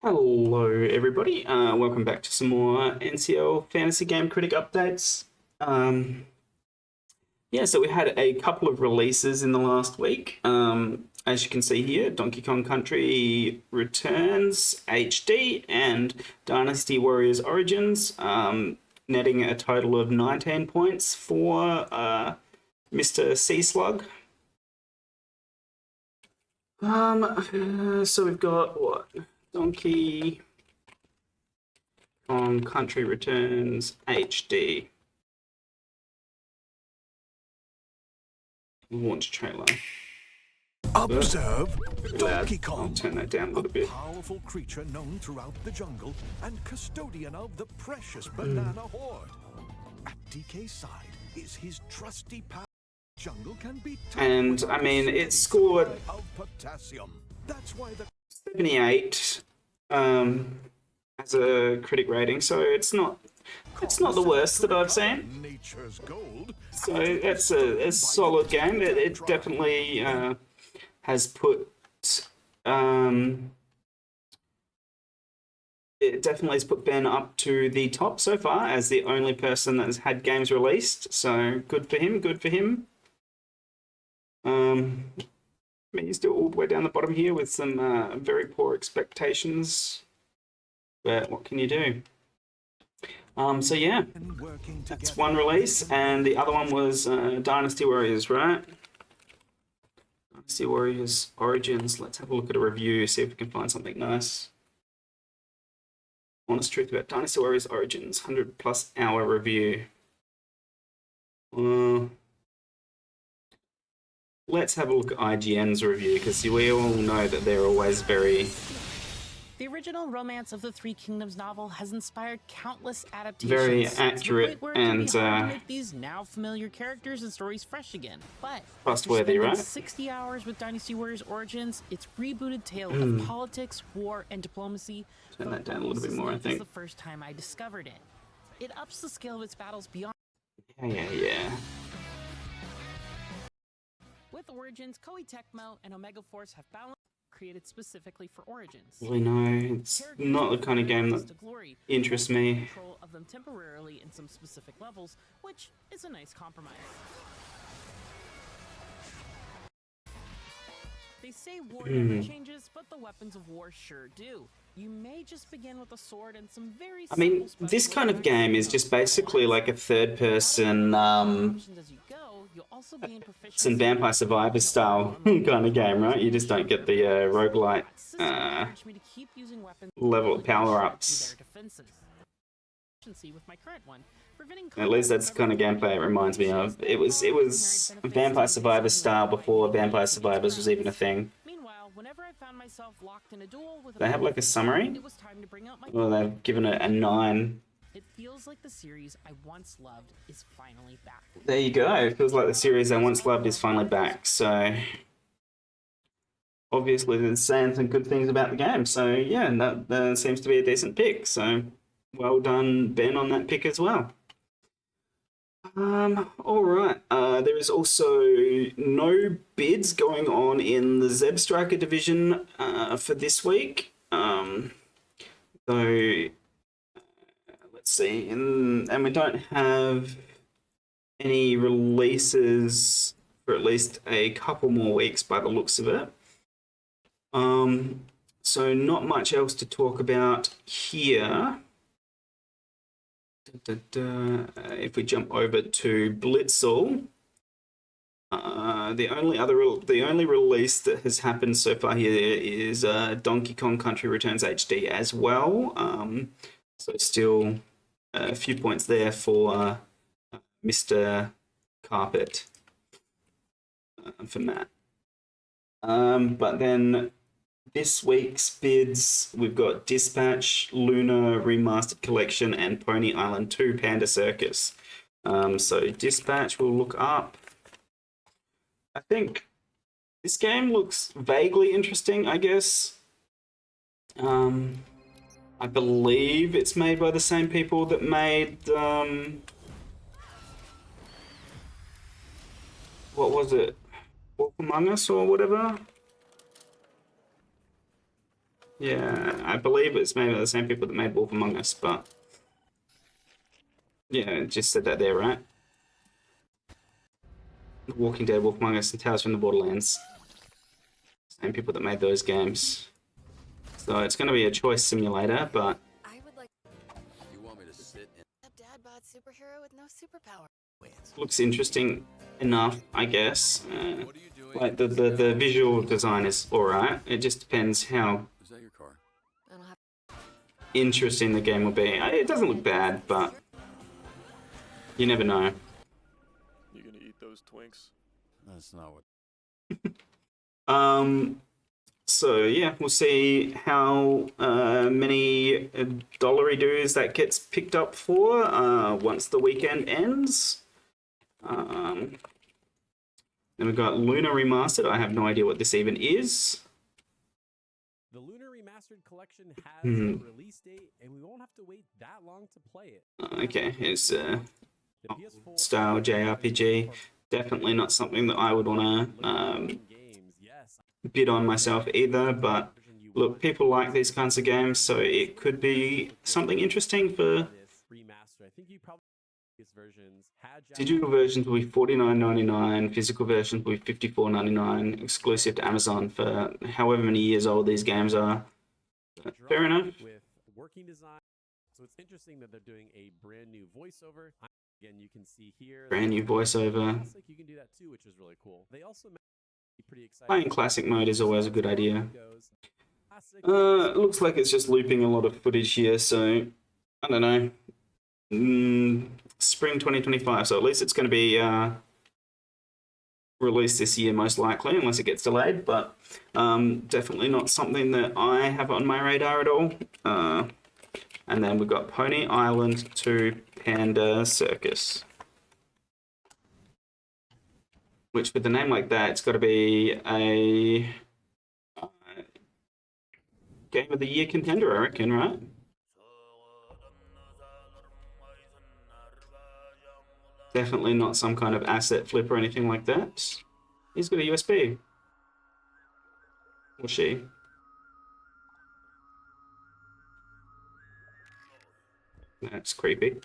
Hello, everybody. Welcome back to some more NCL Fantasy Game Critic updates. So we had a couple of releases in the last week. As you can see here, Donkey Kong Country Returns HD and Dynasty Warriors Origins, netting a total of 19 points for Mr. Sea Slug. So we've got what? Donkey Kong Country Returns HD. Launch trailer. Observe Donkey I'll Kong, turn that down a little bit. powerful creature known throughout the jungle and custodian of the precious banana hoard. At DK's side is his trusty power. Jungle can be And I mean, it scored of potassium. That's why the 78 as a critic rating, so it's not the worst that I've seen. Nature's gold. So it's a solid game. It definitely has put Ben up to the top so far as the only person that has had games released. So good for him. Good for him. I mean, he's still all the way down the bottom here with some very poor expectations, but what can you do? So yeah, that's one release, and the other one was Dynasty Warriors, right? Dynasty Warriors Origins. Let's have a look at a review, see if we can find something nice. Honest truth about Dynasty Warriors Origins, 100+ hour review. Let's have a look at IGN's review, because we all know that they're always very... The original Romance of the Three Kingdoms novel has inspired countless adaptations. Very to the accurate point where it can and be hard to make these now familiar characters and stories fresh again. But trustworthy, after spending right? 60 hours with Dynasty Warriors Origins, its rebooted tale of politics, war, and diplomacy. Turn that down a little bit more, I think. Was the first time I discovered it. It ups the scale of its battles beyond. Yeah. With Origins, Koei Tecmo and Omega Force have balanced. Created specifically for Origins. Really, no, it's not the kind of game that interests me. Control of them temporarily in some specific levels, which is a nice compromise. They say war never changes, but the weapons of war sure do. You may just begin with a sword and some very I mean, this kind of game is just basically like a third-person some Vampire Survivor style kind of game, right? You just don't get the roguelite level power-ups. At least that's the kind of gameplay it reminds me of. It was Vampire Survivor style before Vampire Survivors was even a thing. They have like a summary? Well, they've given it a 9. It feels like the series I once loved is finally back. There you go. It feels like the series I once loved is finally back. So obviously they're saying some good things about the game. So yeah, that seems to be a decent pick. So well done, Ben, on that pick as well. All right. There is also no bids going on in the Zeb Striker division for this week. Let's see, and we don't have any releases for at least a couple more weeks by the looks of it. So not much else to talk about here. If we jump over to Blitzel, the only release that has happened so far here is Donkey Kong Country Returns HD as well. So still a few points there for Mr. Carpet for Matt. But then this week's bids, we've got Dispatch, Luna Remastered Collection, and Pony Island 2 Panda Circus. So Dispatch we'll look up. I think this game looks vaguely interesting, I guess. I believe it's made by the same people that made, what was it? Wolf Among Us or whatever? Yeah, I believe it's made by the same people that made Wolf Among Us, but yeah, it just said that there, right? Walking Dead, Wolf Among Us, and Tales from the Borderlands. Same people that made those games. So it's going to be a choice simulator, but I would like You want me to sit in? a dad bod superhero with no superpower. looks interesting enough, I guess. What are you doing? Like the visual design is alright. It just depends how Is that your car? I don't have interesting the game will be. It doesn't look bad, but you never know. You gonna eat those Twinks? That's not what. So yeah, we'll see how many dollary-doos that gets picked up for once the weekend ends. Then we've got Luna Remastered. I have no idea what this even is. The Lunar Remastered Collection has Hmm. a release date, and we won't have to wait that long to play it. Okay, it's The PS4 style JRPG. Definitely not something that I would want to games, yes. bid on myself either, but look, people like these kinds of games, so it could be something interesting for... This remaster. I think you probably these versions had Digital versions will be $49.99, physical versions will be $54.99, exclusive to Amazon for however many years old these games are. Fair enough. With working design, so it's interesting that they're doing a brand new voiceover. Again, you can see here Brand new voiceover. Classic, you can do that too, which is really cool. They also pretty exciting. Playing classic mode is always a good idea. Classic. Looks like it's just looping a lot of footage here, so I don't know. Spring 2025, so at least it's going to be released this year most likely, unless it gets delayed, but definitely not something that I have on my radar at all. And then we've got Pony Island 2 Panda Circus. Which, with a name like that, it's got to be a Game of the Year contender, I reckon, right? Definitely not some kind of asset flip or anything like that. He's got a USB. Or she. That's creepy.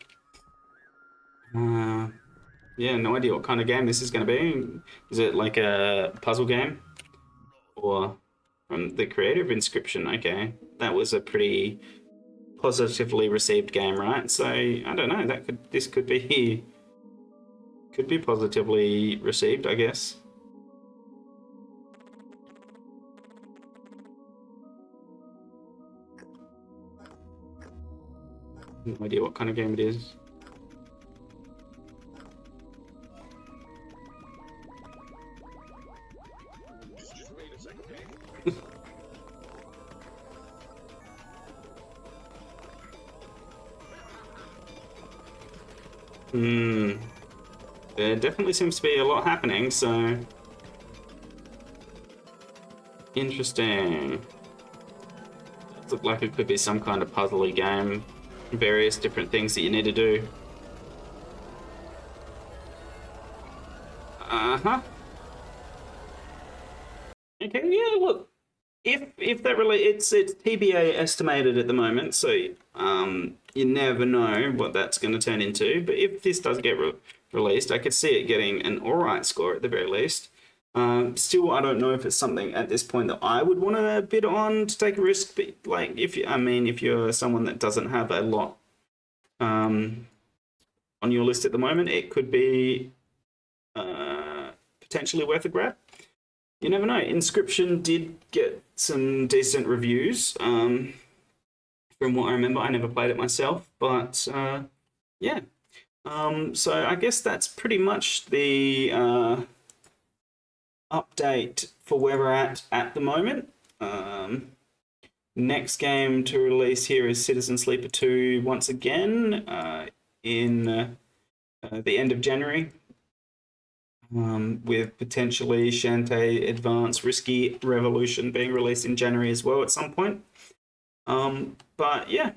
Yeah, no idea what kind of game this is going to be. Is it like a puzzle game? Or from the creator of Inscription? Okay, that was a pretty positively received game, right? So I don't know. This could be positively received, I guess. No idea what kind of game it is. There definitely seems to be a lot happening, so... Interesting. Does look like it could be some kind of puzzle-y game. Various different things that you need to do. Uh-huh. Okay, yeah, look. If that really... It's TBA estimated at the moment, so you never know what that's going to turn into. But if this does get released, I could see it getting an alright score at the very least. Still, I don't know if it's something at this point that I would want to bid on to take a risk. But like, if you're someone that doesn't have a lot on your list at the moment, it could be potentially worth a grab. You never know. Inscription did get some decent reviews. From what I remember, I never played it myself, but yeah. So I guess that's pretty much the update for where we're at the moment. Next game to release here is Citizen Sleeper 2 once again in the end of January. With potentially Shantae Advance Risky Revolution being released in January as well at some point. But yeah,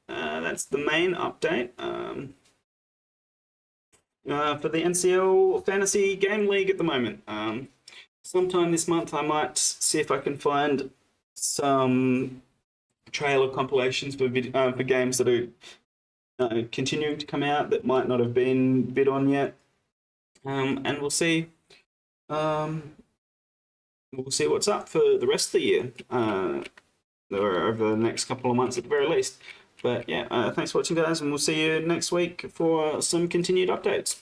that's the main update for the NCL Fantasy Game League at the moment. Sometime this month I might see if I can find some trailer compilations for for games that are continuing to come out that might not have been bid on yet, and we'll see. We'll see what's up for the rest of the year, or over the next couple of months at the very least. But yeah, thanks for watching, guys, and we'll see you next week for some continued updates.